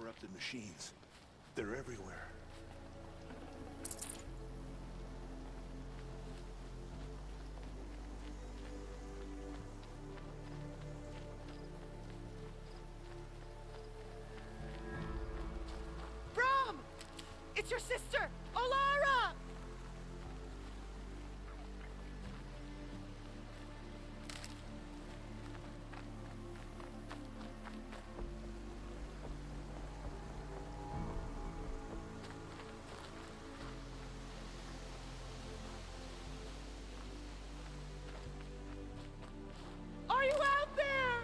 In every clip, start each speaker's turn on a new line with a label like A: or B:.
A: corrupted machines. They're everywhere.
B: Brom! It's your sister, Olara! Are you out there?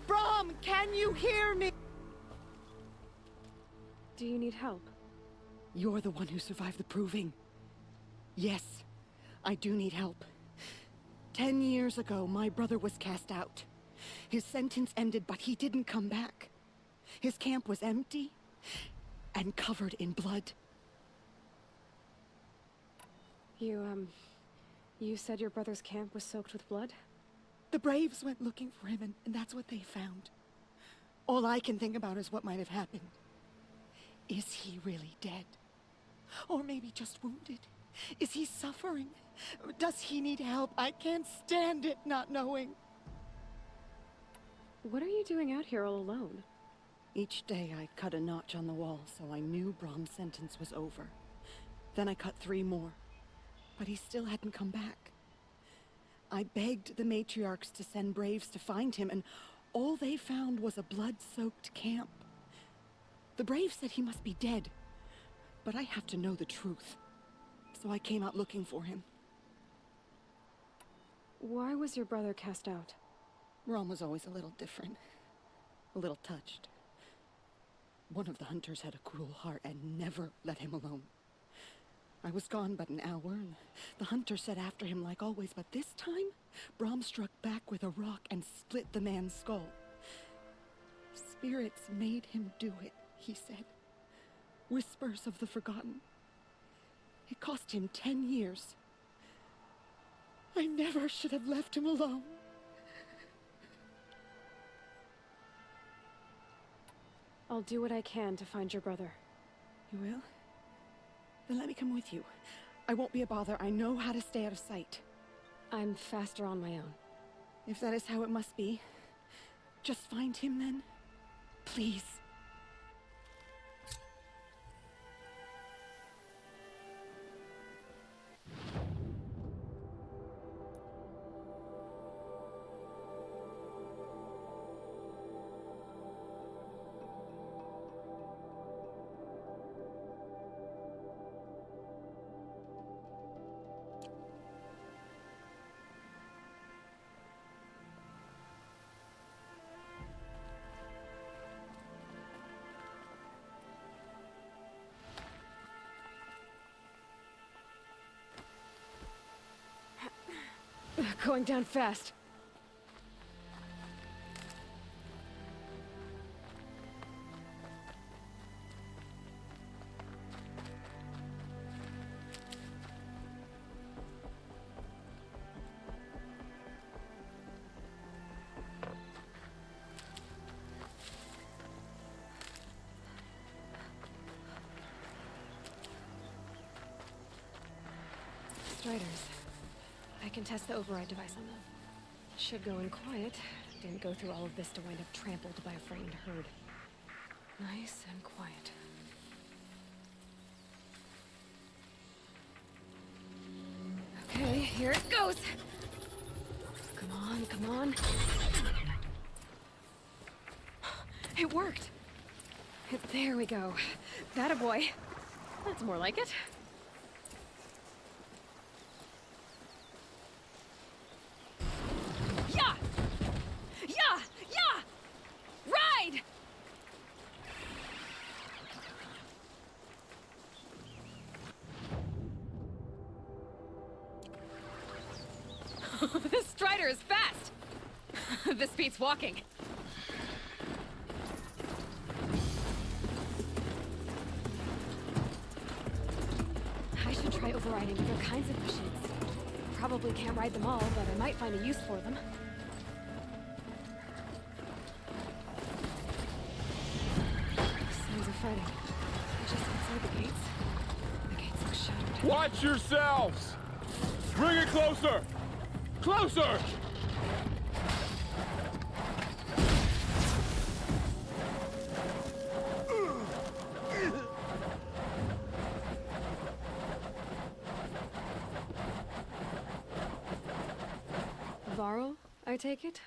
B: Brom, can you hear me?
C: Do you need help?
B: You're the one who survived the proving. Yes, I do need help. 10 years ago, my brother was cast out. His sentence ended, but he didn't come back. His camp was empty and covered in blood.
C: You said your brother's camp was soaked with blood?
B: The Braves went looking for him, and that's what they found. All I can think about is what might have happened. Is he really dead? Or maybe just wounded? Is he suffering? Does he need help? I can't stand it not knowing.
C: What are you doing out here all alone?
B: Each day I cut a notch on the wall, so I knew Brom's sentence was over. Then I cut 3 more, but he still hadn't come back. I begged the matriarchs to send Braves to find him, and all they found was a blood-soaked camp. The Braves said he must be dead, but I have to know the truth. So I came out looking for him.
C: Why was your brother cast out?
B: Brom was always a little different. A little touched. One of the hunters had a cruel heart and never let him alone. I was gone but an hour, and the hunter set after him like always, but this time, Brom struck back with a rock and split the man's skull. Spirits made him do it, he said. Whispers of the forgotten. It cost him 10 years. I never should have left him alone.
C: I'll do what I can to find your brother.
B: You will? Then let me come with you. I won't be a bother. I know how to stay out of sight.
C: I'm faster on my own.
B: If that is how it must be, just find him then. Please.
C: Going down fast. Striders. I can test the override device on them. Should go in quiet. Didn't go through all of this to wind up trampled by a frightened herd. Nice and quiet. Okay, here it goes! Come on, come on. It worked! There we go. That a boy. That's more like it. Yeah! Yeah! Yeah! Ride! This Strider is fast! This beats walking. I should try overriding other kinds of machines. Probably can't ride them all, but I might find a use for them. Sounds of fighting. Just outside the gates. The gates look shattered.
D: Watch yourselves! Bring it closer! Closer!
C: Varl, I take it?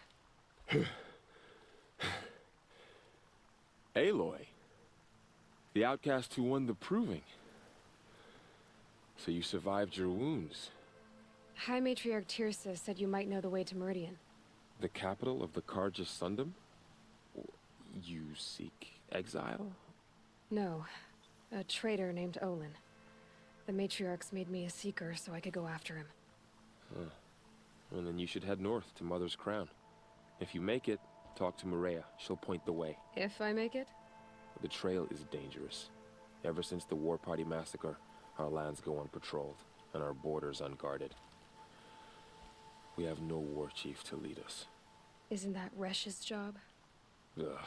D: Aloy. The outcast who won the proving. So you survived your wounds.
C: High Matriarch Tirsa said you might know the way to Meridian.
D: The capital of the Carja Sundom? You seek exile?
C: No. A traitor named Olin. The Matriarchs made me a seeker so I could go after him.
D: Huh. Well, then you should head north to Mother's Crown. If you make it, talk to Maria. She'll point the way.
C: If I make it?
D: The trail is dangerous. Ever since the War Party massacre, our lands go unpatrolled, and our borders unguarded. We have no war chief to lead us.
C: Isn't that Resh's job?
D: Ugh.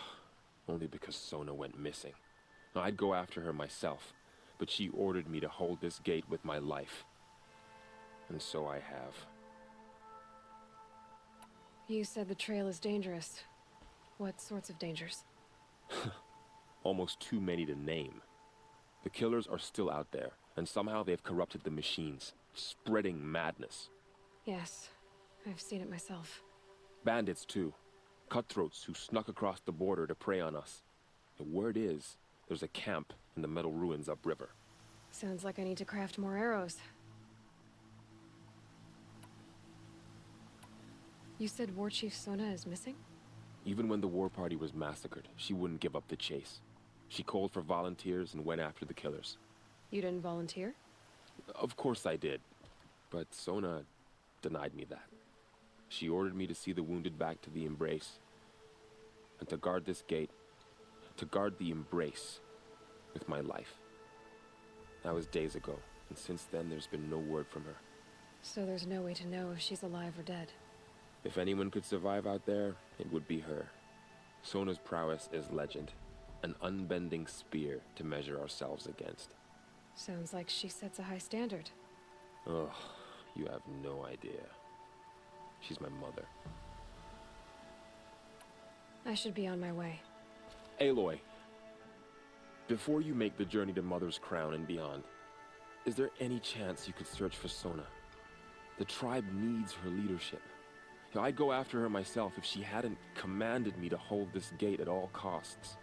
D: Only because Sona went missing. I'd go after her myself, but she ordered me to hold this gate with my life. And so I have.
C: You said the trail is dangerous. What sorts of dangers?
D: Almost too many to name. The killers are still out there, and somehow they've corrupted the machines, spreading madness.
C: Yes, I've seen it myself.
D: Bandits, too. Cutthroats who snuck across the border to prey on us. The word is, there's a camp in the metal ruins upriver.
C: Sounds like I need to craft more arrows. You said War Chief Sona is missing?
D: Even when the war party was massacred, she wouldn't give up the chase. She called for volunteers and went after the killers.
C: You didn't volunteer?
D: Of course I did. But Sona denied me that. She ordered me to see the wounded back to the Embrace. And to guard this gate. To guard the Embrace. With my life. That was days ago. And since then, there's been no word from her.
C: So there's no way to know if she's alive or dead.
D: If anyone could survive out there, it would be her. Sona's prowess is legend. An unbending spear to measure ourselves against.
C: Sounds like she sets a high standard.
D: Ugh, you have no idea. She's my mother.
C: I should be on my way.
D: Aloy, before you make the journey to Mother's Crown and beyond, is there any chance you could search for Sona? The tribe needs her leadership. I'd go after her myself if she hadn't commanded me to hold this gate at all costs.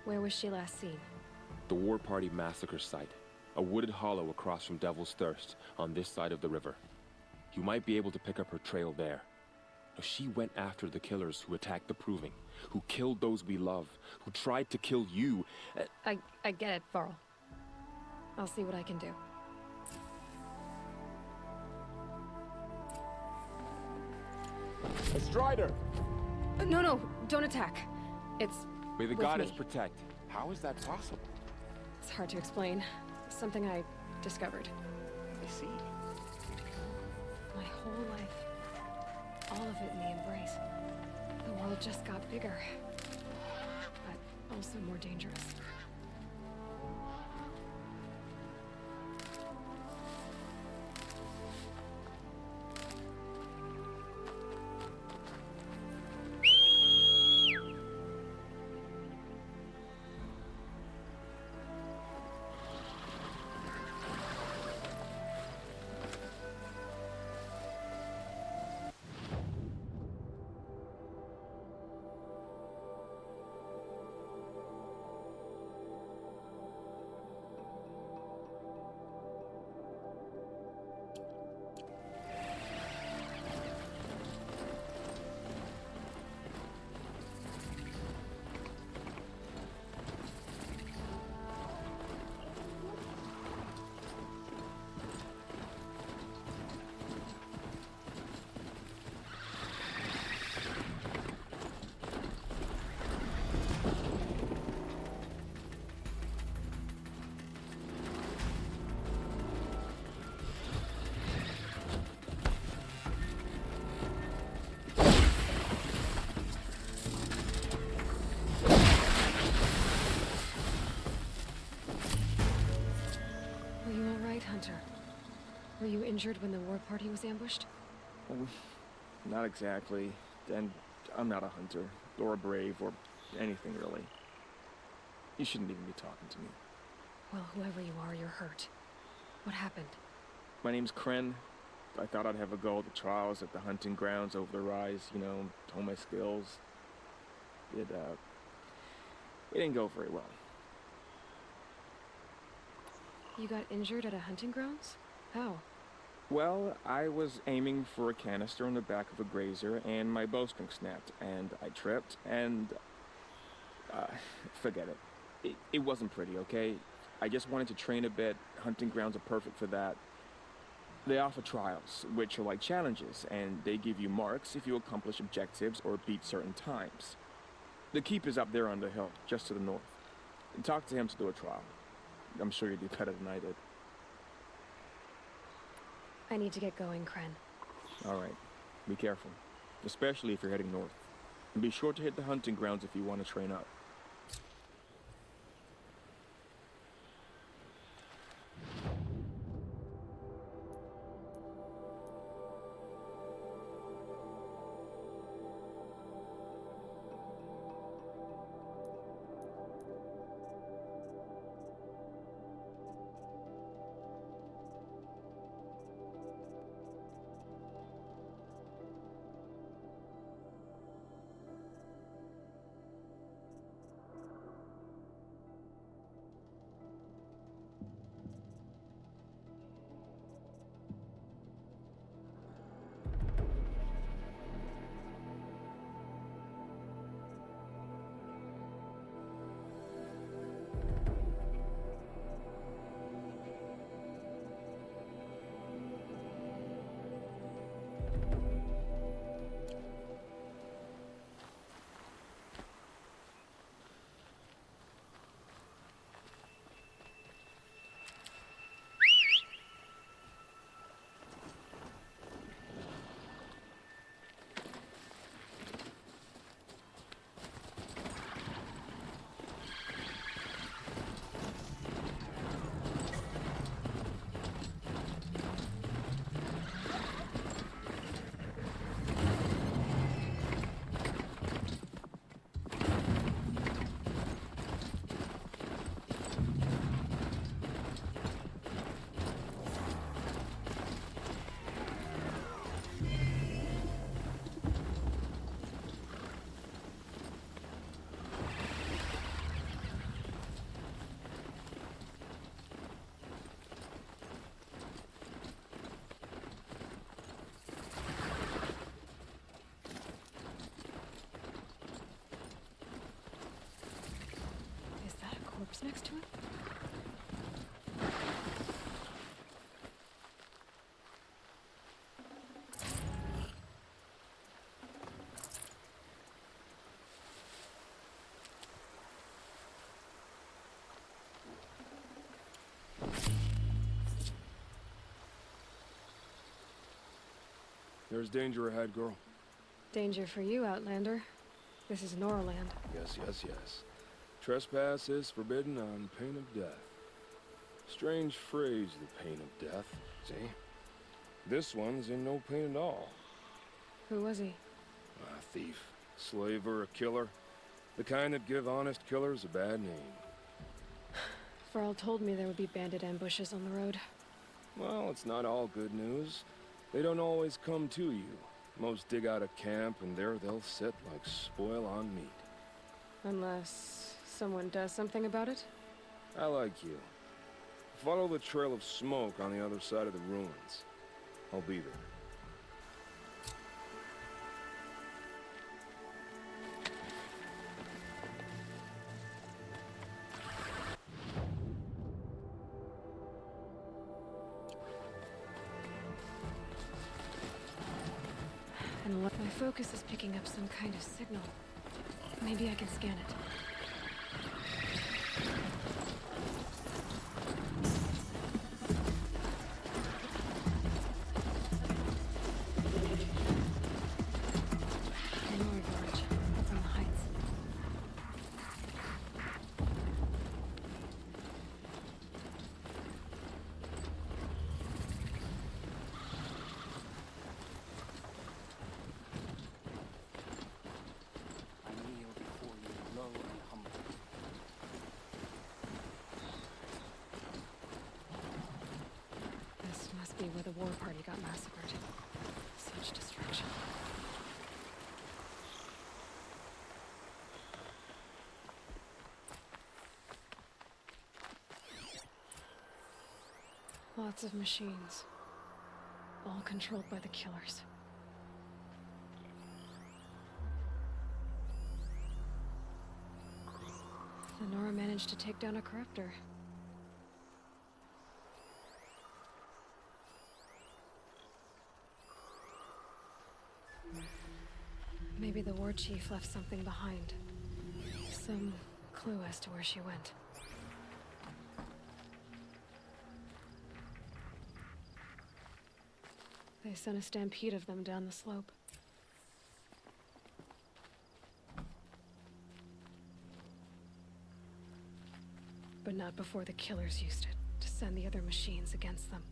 C: Where was she last seen?
D: The War Party massacre site. A wooded hollow across from Devil's Thirst, on this side of the river. You might be able to pick up her trail there. She went after the killers who attacked the Proving, who killed those we love, who tried to kill you.
C: I get it, Varl. I'll see what I can do.
D: A Strider!
C: No, don't attack. It's
D: May the
C: with
D: goddess
C: me.
D: protect. How is that possible?
C: It's hard to explain. Something I discovered.
D: I see.
C: My whole life. All of it in the Embrace. The world just got bigger. But also more dangerous. hunter. Were you injured when the war party was ambushed?
E: Not exactly. And I'm not a hunter, or a brave, or anything really. You shouldn't even be talking to me.
C: Well, whoever you are, you're hurt. What happened?
E: My name's Kren. I thought I'd have a go at the trials at the hunting grounds over the rise, you know, hone my skills. It didn't go very well.
C: You got injured at a hunting grounds? How?
E: Well, I was aiming for a canister on the back of a grazer, and my bowstring snapped, and I tripped, and... forget it. It wasn't pretty, okay? I just wanted to train a bit. Hunting grounds are perfect for that. They offer trials, which are like challenges, and they give you marks if you accomplish objectives or beat certain times. The keep is up there on the hill, just to the north. Talk to him to do a trial. I'm sure you'd do better than I did.
C: I need to get going, Kren.
E: All right. Be careful, especially if you're heading north. And be sure to hit the hunting grounds if you want to train up.
C: Corpse next to it?
F: There's danger ahead, girl.
C: Danger for you, Outlander. This is Norland.
F: Yes, yes, yes. Trespass is forbidden on pain of death. Strange phrase, the pain of death, see? This one's in no pain at all.
C: Who was he?
F: A thief, slaver, a killer. The kind that give honest killers a bad name.
C: Farrell told me there would be bandit ambushes on the road.
F: Well, it's not all good news. They don't always come to you. Most dig out a camp, and there they'll sit like spoil on meat.
C: Unless someone does something about it?
F: I like you. Follow the trail of smoke on the other side of the ruins. I'll be there.
C: And what my focus is picking up some kind of signal. Maybe I can scan it. must be where the war party got massacred. Such destruction. Lots of machines. All controlled by the killers. Lenora managed to take down a corruptor. Maybe the war chief left something behind. Some clue as to where she went. They sent a stampede of them down the slope. But not before the killers used it to send the other machines against them.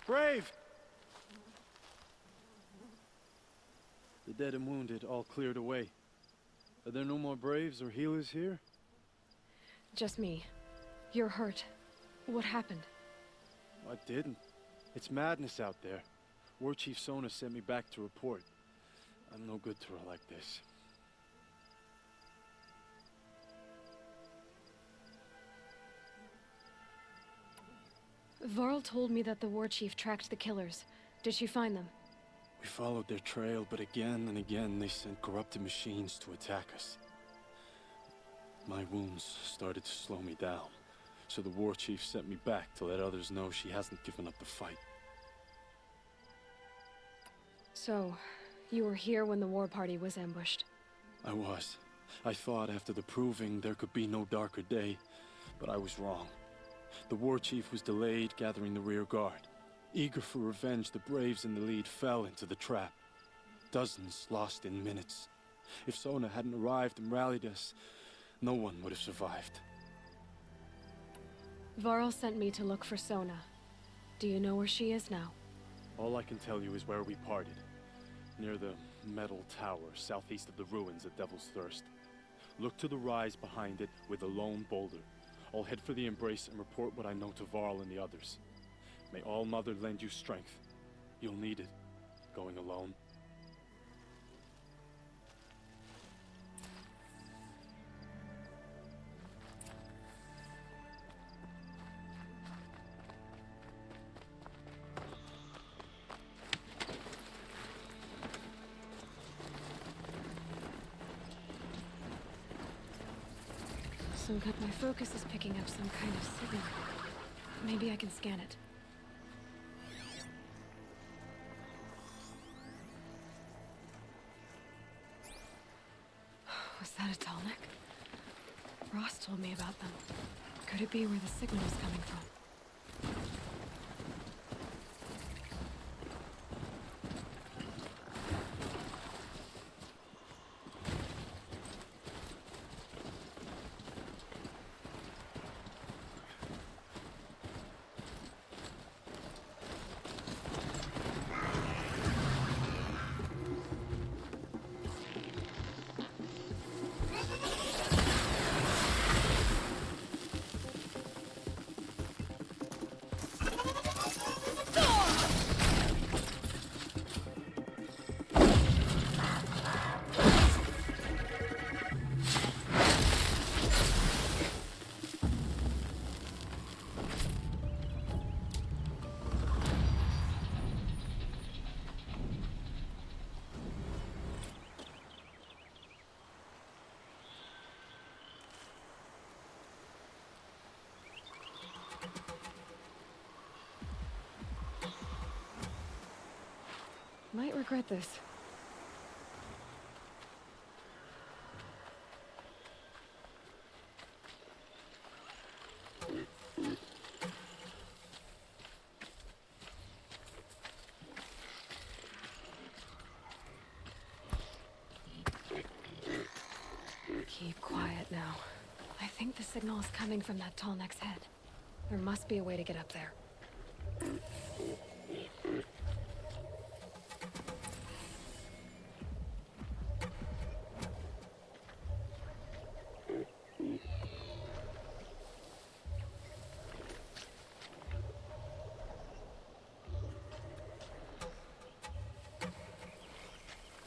G: Brave! The dead and wounded all cleared away. Are there no more Braves or healers here?
C: Just me. You're hurt. What happened?
G: I didn't. It's madness out there. War Chief Sona sent me back to report. I'm no good to her like this.
C: Varl told me that the war chief tracked the killers. Did she find them?
G: We followed their trail, but again and again they sent corrupted machines to attack us. My wounds started to slow me down, so the war chief sent me back to let others know she hasn't given up the fight.
C: So, you were here when the war party was ambushed?
G: I was. I thought after the proving there could be no darker day, but I was wrong. The war chief was delayed gathering the rear guard. Eager for revenge, the Braves in the lead fell into the trap. Dozens lost in minutes. If Sona hadn't arrived and rallied us, no one would have survived.
C: Varl sent me to look for Sona. Do you know where she is now?
G: All I can tell you is where we parted. Near the metal tower, southeast of the ruins at Devil's Thirst. Look to the rise behind it with a lone boulder. I'll head for the embrace and report what I know to Varl and the others. May All Mother lend you strength. You'll need it, going alone.
C: My focus is picking up some kind of signal. Maybe I can scan it. Was that a Tallneck? Ross told me about them. Could it be where the signal was coming from? Might regret this. Keep quiet now. I think think the signal is coming from that tall neck's head. There must be a way to get up there.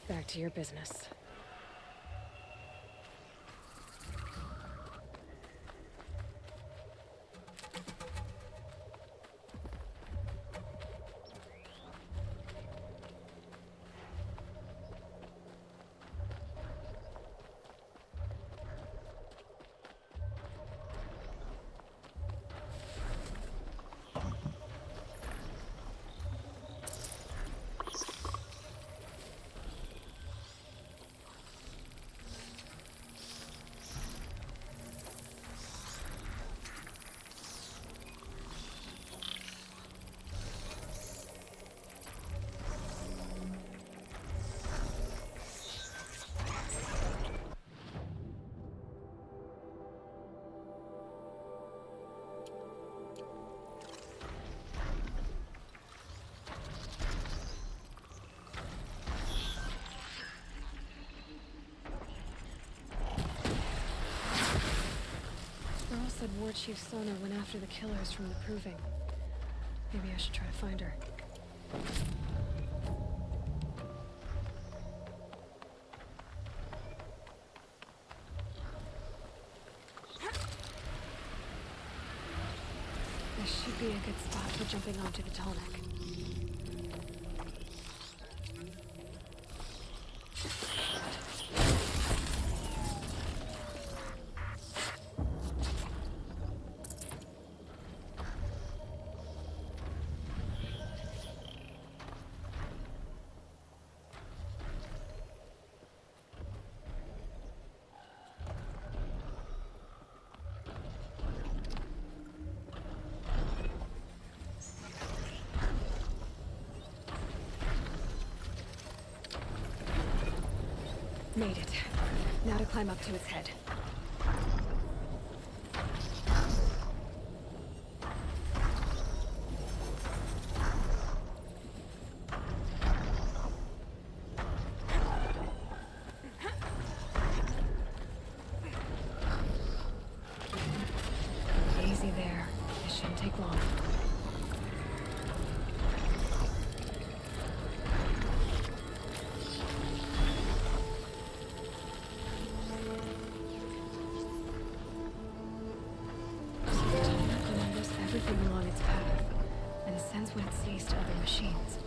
C: Back to your business. Earl said War Chief Sona went after the killers from the Proving. Maybe I should try to find her. This should be a good spot for jumping onto the tall neck. Made it. Now to climb up to its head. Easy there. This shouldn't take long. Everything along its path, and sends what it sees to other machines.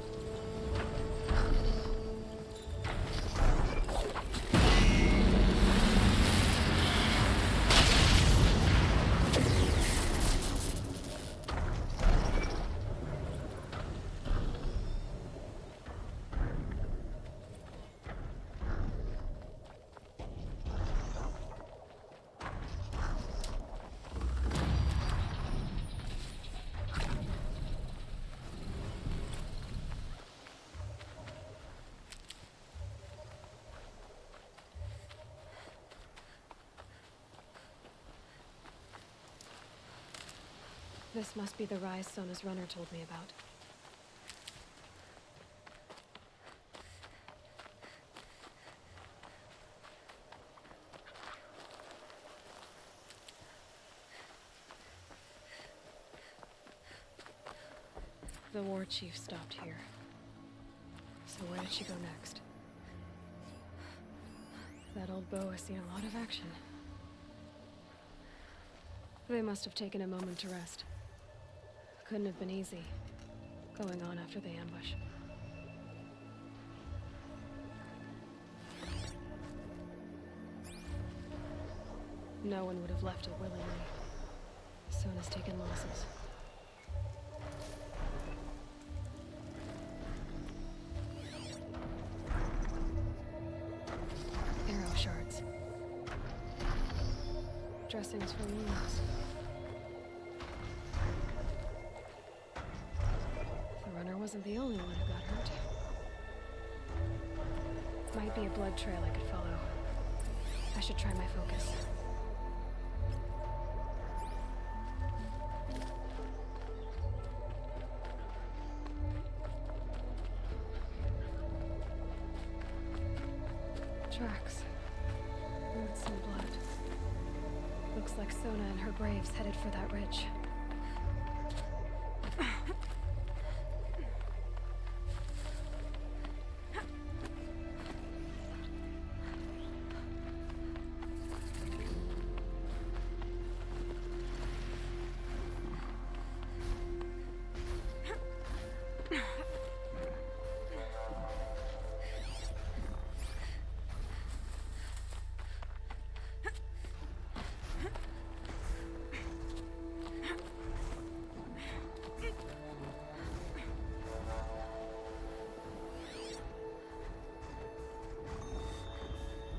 C: This must be the rise Sona's runner told me about. The war chief stopped here. So where did she go next? That old bow has seen a lot of action. They must have taken a moment to rest. Couldn't have been easy, going on after the ambush. No one would have left it willingly. Sona's taken losses. Arrow shards. Dressings for wounds. The runner wasn't the only one who got hurt. Might be a blood trail I could follow. I should try my focus. Tracks. Roots and blood. Looks like Sona and her braves headed for that ridge.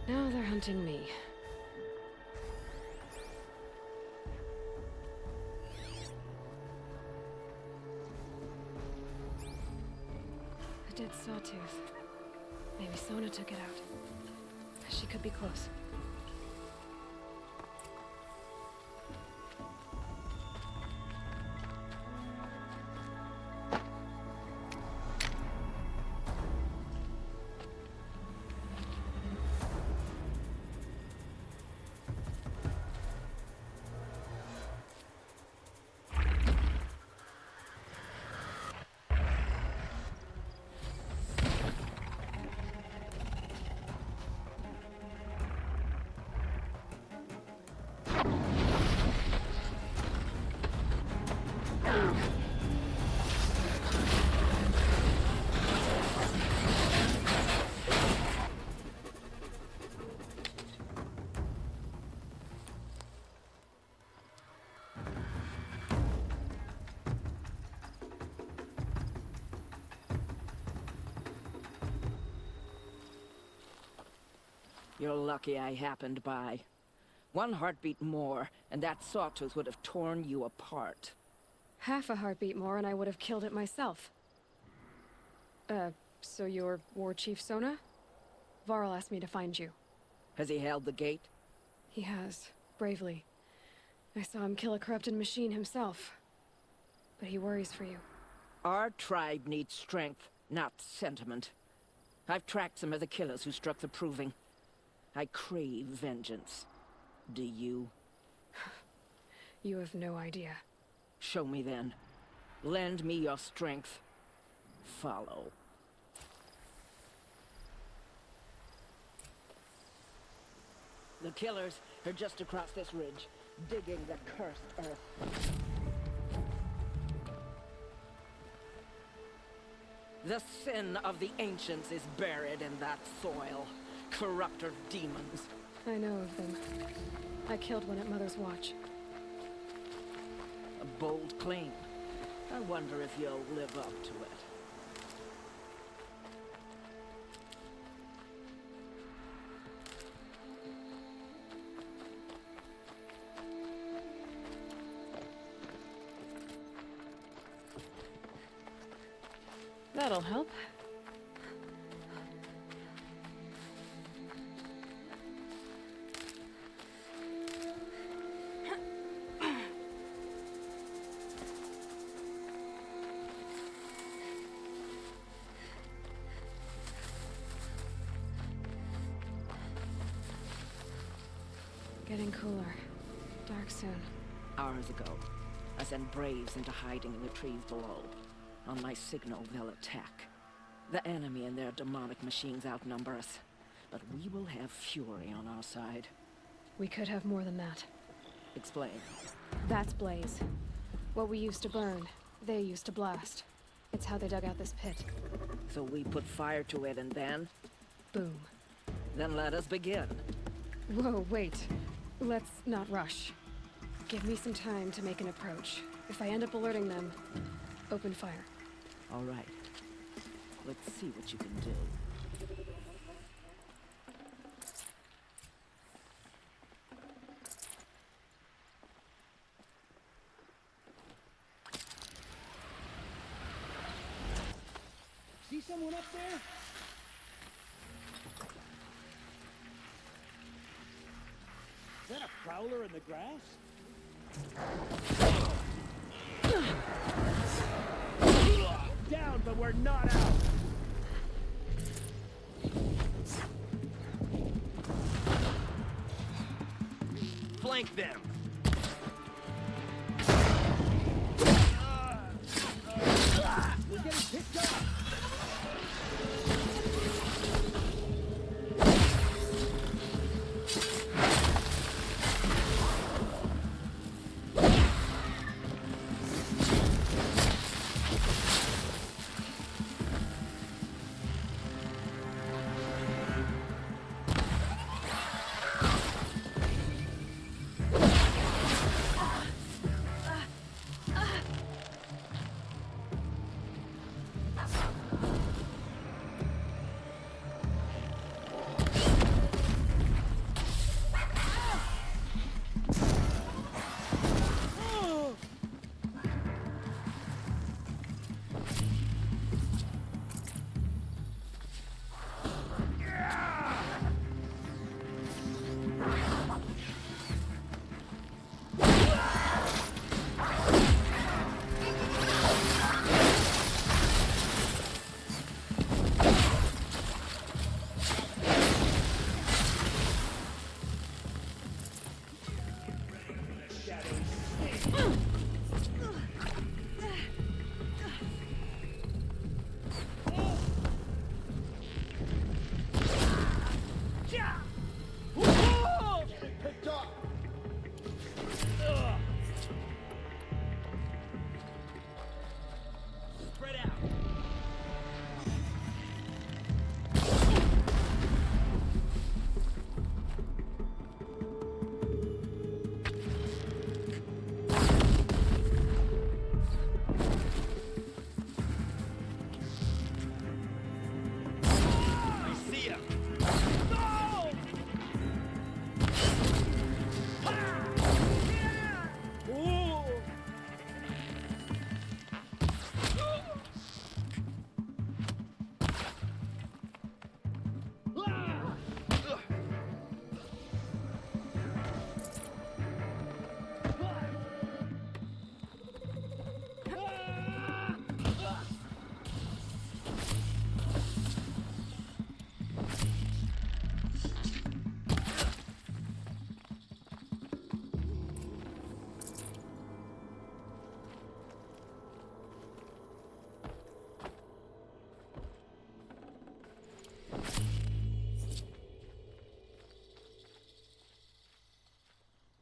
C: Now they're hunting me. A dead sawtooth. Maybe Sona took it out. She could be close.
H: You're lucky I happened by. One heartbeat more, and that sawtooth would have torn you apart.
C: Half a heartbeat more and I would have killed it myself. So you're War Chief Sona? Varl asked me to find you.
H: Has he held the gate?
C: He has, bravely. I saw him kill a corrupted machine himself. But he worries for you.
H: Our tribe needs strength, not sentiment. I've tracked some of the killers who struck the Proving. I crave vengeance. Do you?
C: You have no idea.
H: Show me then. Lend me your strength. Follow. The killers are just across this ridge, digging the cursed earth. The sin of the ancients is buried in that soil. Corrupter demons.
C: I know of them. I killed one at Mother's Watch.
H: A bold claim. I wonder if you'll live up to it.
C: That'll help. Getting cooler. Dark soon.
H: Hours ago, I sent braves into hiding in the trees below. On my signal, they'll attack. The enemy and their demonic machines outnumber us. But we will have fury on our side.
C: We could have more than that.
H: Explain.
C: That's Blaze. What we used to burn, they used to blast. It's how they dug out this pit.
H: So we put fire to it and then?
C: Boom.
H: Then let us begin.
C: Whoa, wait. Let's not rush. Give me some time to make an approach. If I end up alerting them, open fire.
H: All right. Let's see what you can do.
I: See someone up there? Is that a prowler in the grass? Down, but we're not out!
J: flank them.
I: We're getting picked up!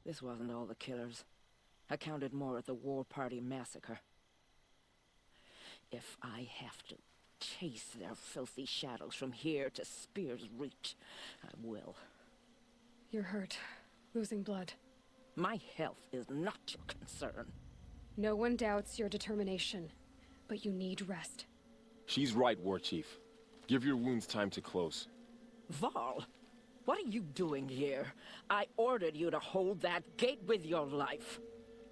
H: This wasn't all the killers. I counted more at the War Party massacre. If I have to chase their filthy shadows from here to Spear's Reach, I will.
C: You're hurt. Losing blood.
H: My health is not your concern.
C: No one doubts your determination, but you need rest.
D: She's right, War Chief. Give your wounds time to close.
H: Val, what are you doing here? I ordered you to hold that gate with your life.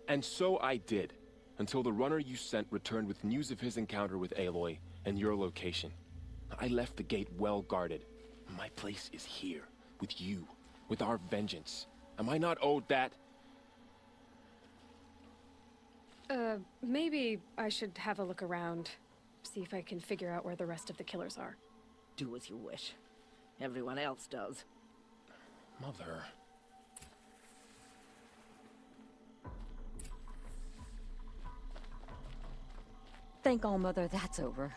D: And so I did, until the runner you sent returned with news of his encounter with Aloy and your location. I left the gate well guarded. My place is here, with you, with our vengeance. Am I not owed that?
C: Maybe I should have a look around. See if I can figure out where the rest of the killers are.
H: Do as you wish. Everyone else does.
D: Mother...
K: Thank All-Mother that's over.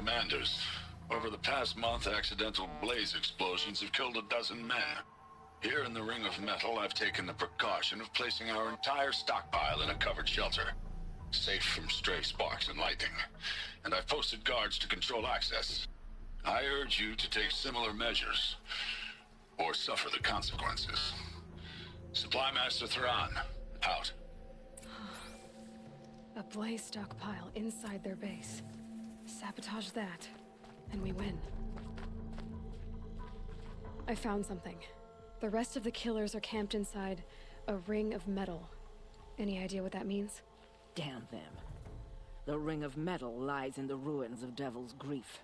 J: Commanders, over the past month, accidental blaze explosions have killed 12 men. Here in the Ring of Metal, I've taken the precaution of placing our entire stockpile in a covered shelter, safe from stray sparks and lightning. And I've posted guards to control access. I urge you to take similar measures, or suffer the consequences. Supply Master Thrawn, out.
C: A blaze stockpile inside their base. Sabotage that, and we win. I found something. The rest of the killers are camped inside a ring of metal. Any idea what that means?
H: Damn them. The Ring of Metal lies in the ruins of Devil's Grief.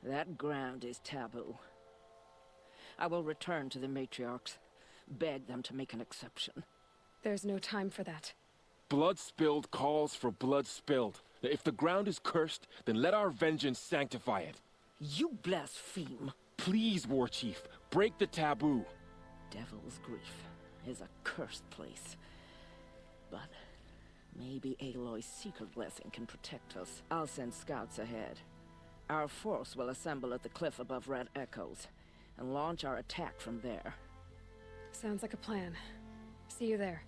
H: That ground is taboo. I will return to the matriarchs, beg them to make an exception.
C: There's no time for that.
D: Blood spilled calls for blood spilled. If the ground is cursed, then let our vengeance sanctify it.
H: You blaspheme.
D: Please, War Chief, break the taboo.
H: Devil's Grief is a cursed place. But maybe Aloy's secret blessing can protect us. I'll send scouts ahead. Our force will assemble at the cliff above Red Echoes and launch our attack from there.
C: Sounds like a plan. See you there.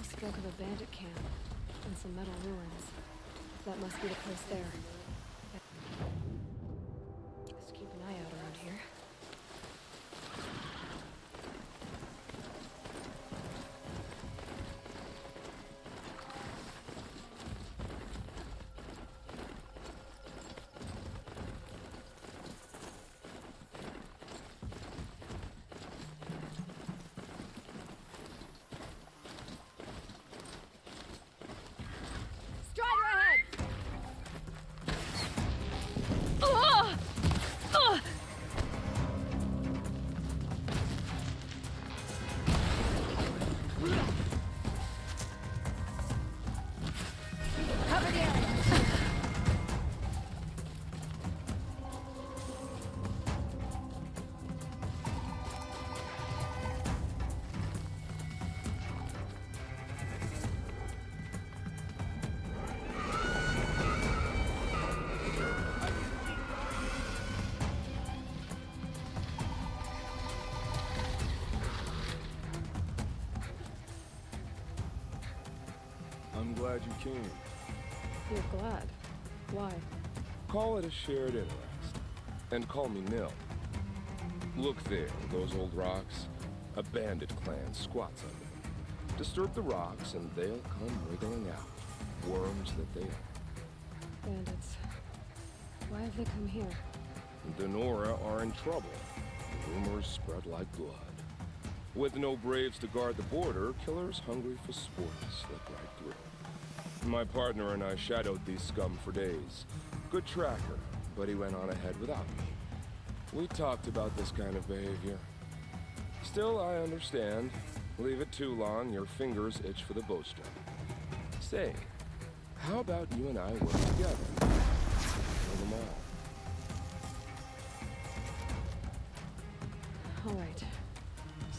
C: Spoke of a bandit camp and some metal ruins. That must be the place there. Just keep an eye out around here.
F: I'm glad you came.
C: You're glad? Why?
F: Call it a shared interest. And call me Nil. Look there, those old rocks. A bandit clan squats on them. Disturb the rocks and they'll come wriggling out. Worms that they are.
C: Bandits. Why have they come here?
F: Denora are in trouble. rumors spread like blood. With no braves to guard the border, killers hungry for sport slip right through. My partner and I shadowed these scum for days. Good tracker, but he went on ahead without me. We talked about this kind of behavior. Still, I understand. Leave it too long, your fingers itch for the bowstring. Say, how about you and I work together? Kill them all.
C: All right.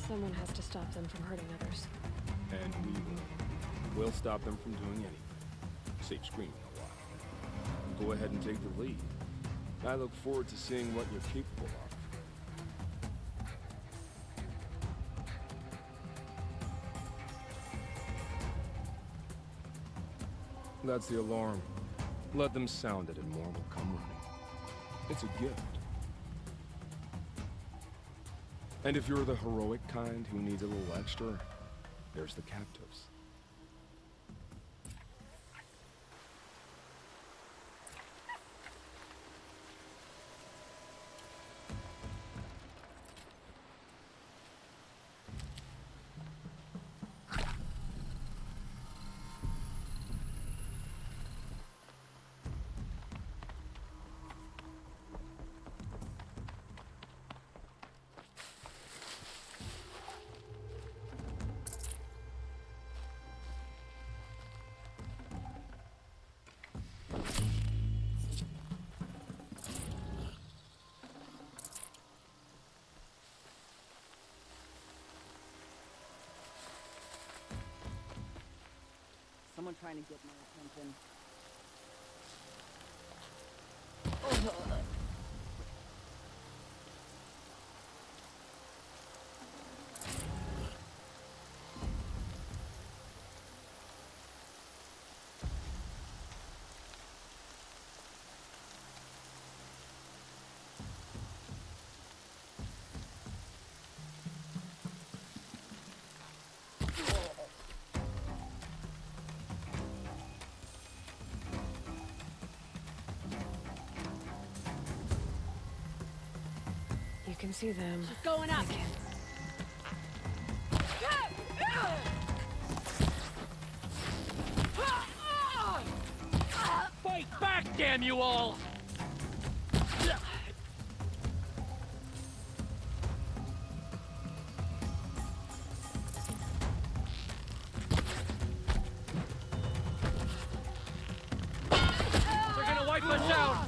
C: Someone has to stop them from hurting others.
G: And we will. We'll stop them from doing anything. Save screaming a while. Go ahead and take the lead. I look forward to seeing what you're capable of. That's the alarm. Let them sound it and more will come running. It's a gift. And if you're the heroic kind who needs a little extra, there's the captives.
H: Someone trying to get my attention.
C: You can see them.
K: She's going up.
I: Fight back, damn you all! They're gonna wipe us out!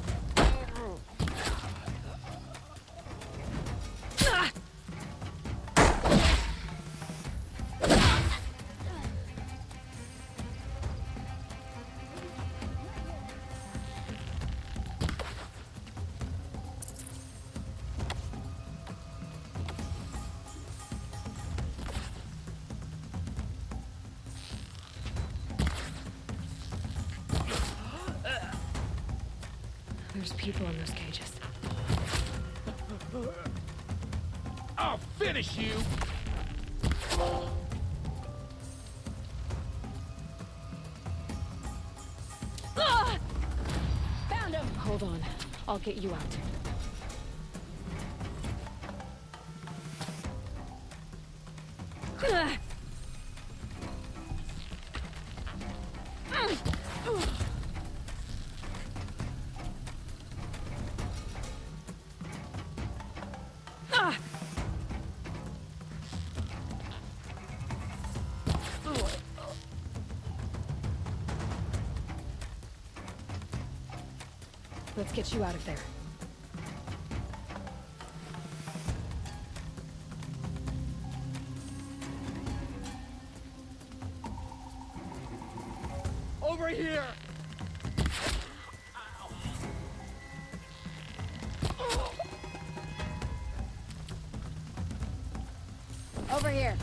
C: There's people in those cages.
I: I'll finish you!
C: Found him! Hold on. I'll get you out. Let's get you out of there.
I: Over here!
K: Over here.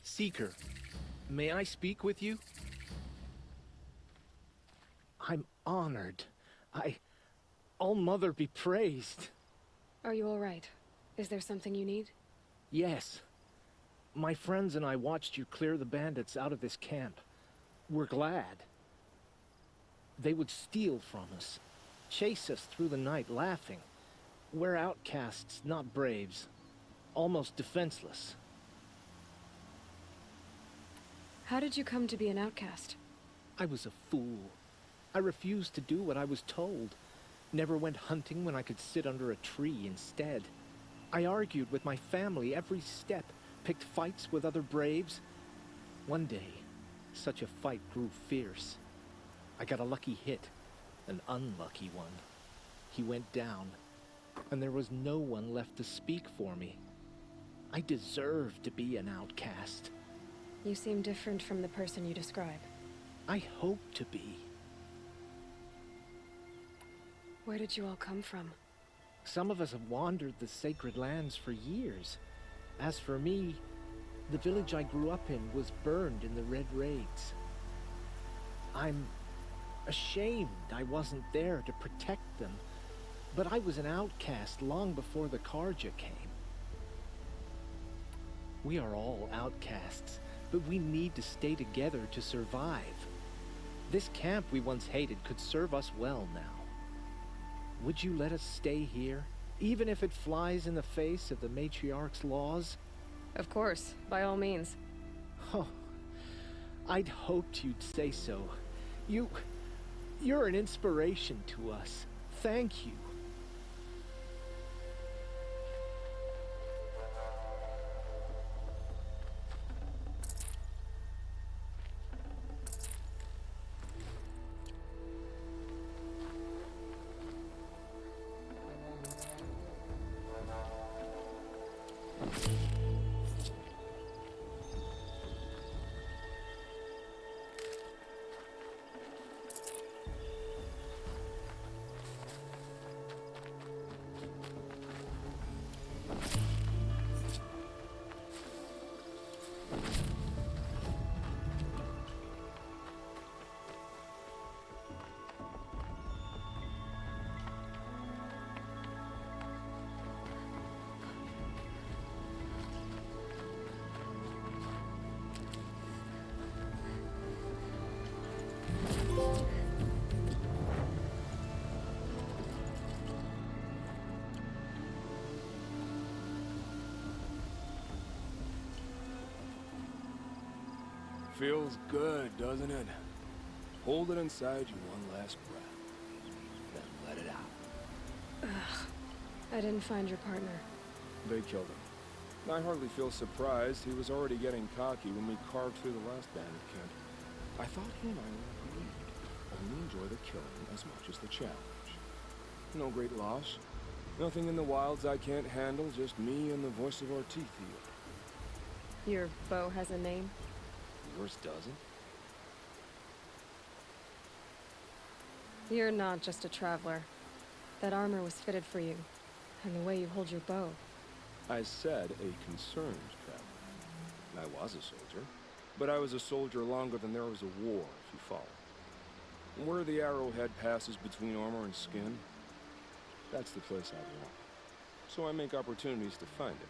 L: Seeker, may I speak with you? I'm honored. All-Mother be praised.
C: Are you all right? Is there something you need?
L: Yes. My friends and I watched you clear the bandits out of this camp. We're glad. They would steal from us, chase us through the night laughing. We're outcasts, not braves. Almost defenseless.
C: How did you come to be an outcast?
L: I was a fool. I refused to do what I was told. Never went hunting when I could sit under a tree instead. I argued with my family every step, picked fights with other braves. One day, such a fight grew fierce. I got a lucky hit, an unlucky one. He went down, and there was no one left to speak for me. I deserved to be an outcast.
C: You seem different from the person you describe.
L: I hope to be.
C: Where did you all come from?
L: Some of us have wandered the sacred lands for years. As for me, the village I grew up in was burned in the Red Raids. I'm ashamed I wasn't there to protect them, but I was an outcast long before the Karja came. We are all outcasts, but we need to stay together to survive. This camp we once hated could serve us well now. Would you let us stay here, even if it flies in the face of the matriarch's laws?
C: Of course, by all means.
L: Oh, I'd hoped you'd say so. You're an inspiration to us. Thank you.
F: Feels good, doesn't it? Hold it inside you one last breath, then let it out.
C: Ugh. I didn't find your partner.
F: They killed him. I hardly feel surprised. He was already getting cocky when we carved through the last bandit camp. I thought he and I were agreed. Only enjoy the killing as much as the challenge. No great loss. Nothing in the wilds I can't handle, just me and the voice of our teeth here.
C: Your bow has a name?
F: Yours doesn't?
C: You're not just a traveler. That armor was fitted for you, and the way you hold your bow.
F: I said a concerned traveler. I was a soldier, but I was a soldier longer than there was a war, if you follow. Where the arrowhead passes between armor and skin, that's the place I belong. So I make opportunities to find it.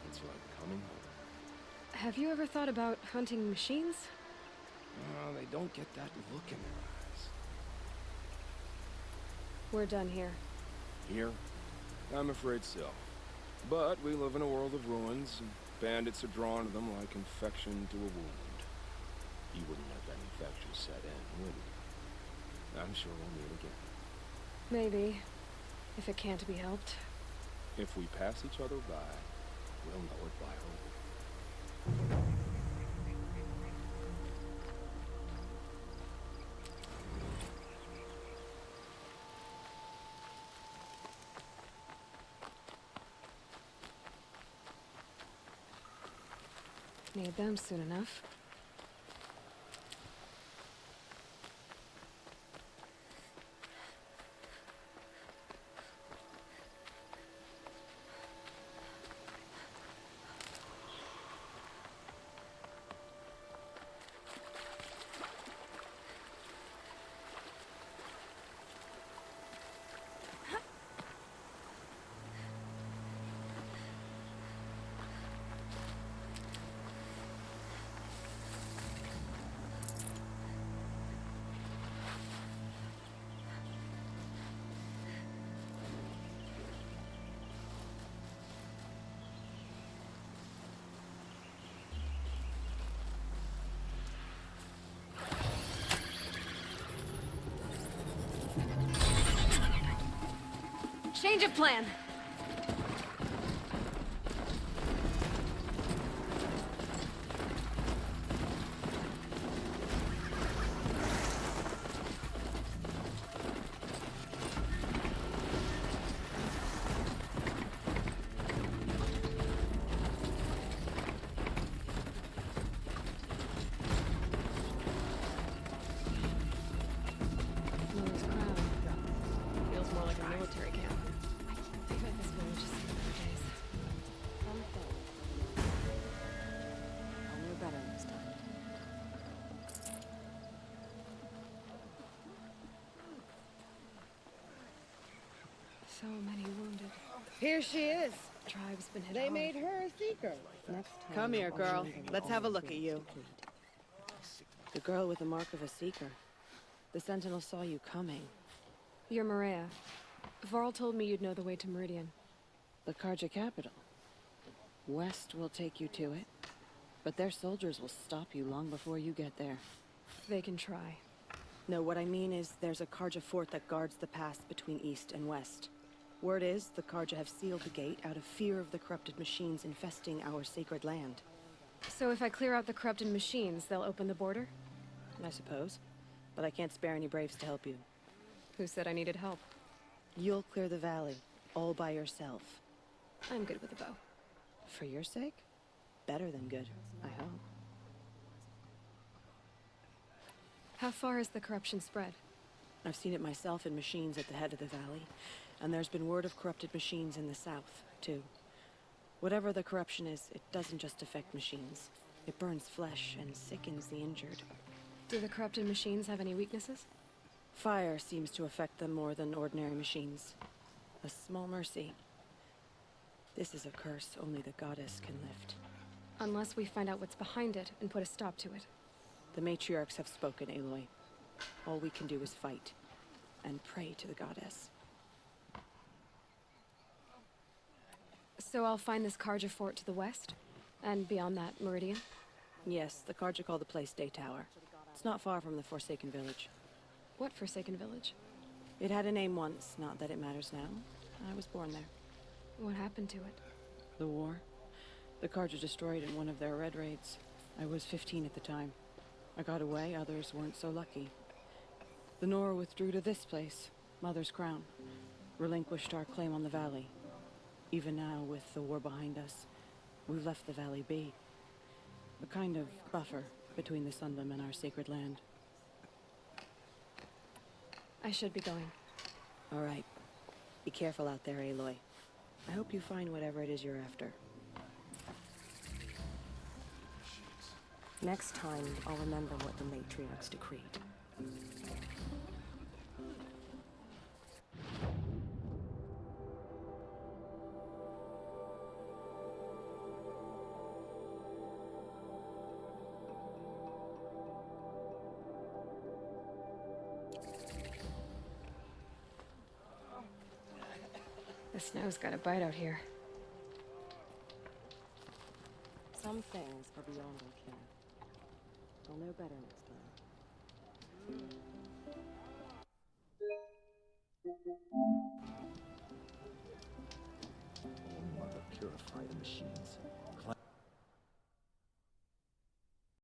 F: It's like coming home.
C: Have you ever thought about hunting machines?
F: They don't get that look in their eyes.
C: We're done here.
F: Here? I'm afraid so. But we live in a world of ruins, and bandits are drawn to them like infection to a wound. You wouldn't let that infection set in, would you? I'm sure we'll meet again.
C: Maybe. If it can't be helped.
F: If we pass each other by, we'll know it by our work.
C: Need them soon enough. Change of plan. Miller's Crown. Feels more like a military camp. I bet this village has seen better days.
B: I'll know better next time.
C: So many wounded.
B: Here she is.
C: Tribe's been hit
B: They
C: hard.
B: made her a seeker. Come here, girl. Let's have a look at you. The girl with the mark of a seeker. The Sentinel saw you coming.
C: You're Maria. Varl told me you'd know the way to Meridian.
B: The Karja capital. West will take you to it, but their soldiers will stop you long before you get there.
C: They can try.
B: No, what I mean is there's a Karja fort that guards the pass between east and west. Word is the Karja have sealed the gate out of fear of the corrupted machines infesting our sacred land.
C: So if I clear out the corrupted machines, they'll open the border?
B: I suppose. But I can't spare any braves to help you.
C: Who said I needed help?
B: You'll clear the valley, all by yourself.
C: I'm good with a bow.
B: For your sake? Better than good, I hope.
C: How far has the corruption spread?
B: I've seen it myself in machines at the head of the valley, and there's been word of corrupted machines in the south, too. Whatever the corruption is, it doesn't just affect machines. It burns flesh and sickens the injured.
C: Do the corrupted machines have any weaknesses?
B: Fire seems to affect them more than ordinary machines. A small mercy. This is a curse only the goddess can lift.
C: Unless we find out what's behind it and put a stop to it.
B: The matriarchs have spoken, Aloy. All we can do is fight, and pray to the goddess.
C: So I'll find this Karja fort to the west? And beyond that, Meridian?
B: Yes, the Karja call the place Day Tower. It's not far from the Forsaken Village.
C: What Forsaken Village?
B: It had a name once, not that it matters now. I was born there.
C: What happened to it?
B: The war. The Karja destroyed in one of their red raids. I was 15 at the time. I got away, others weren't so lucky. The Nora withdrew to this place, Mother's Crown. Relinquished our claim on the valley. Even now, with the war behind us, we've left the valley be. A kind of buffer between the Sunlim and our sacred land.
C: I should be going.
B: All right. Be careful out there, Aloy. I hope you find whatever it is you're after. Next time, I'll remember what the matriarchs decreed.
C: The snow's got a bite out here.
B: Some things are beyond our ken. I'll know better next time.
L: Oh, Mother, purify the machines.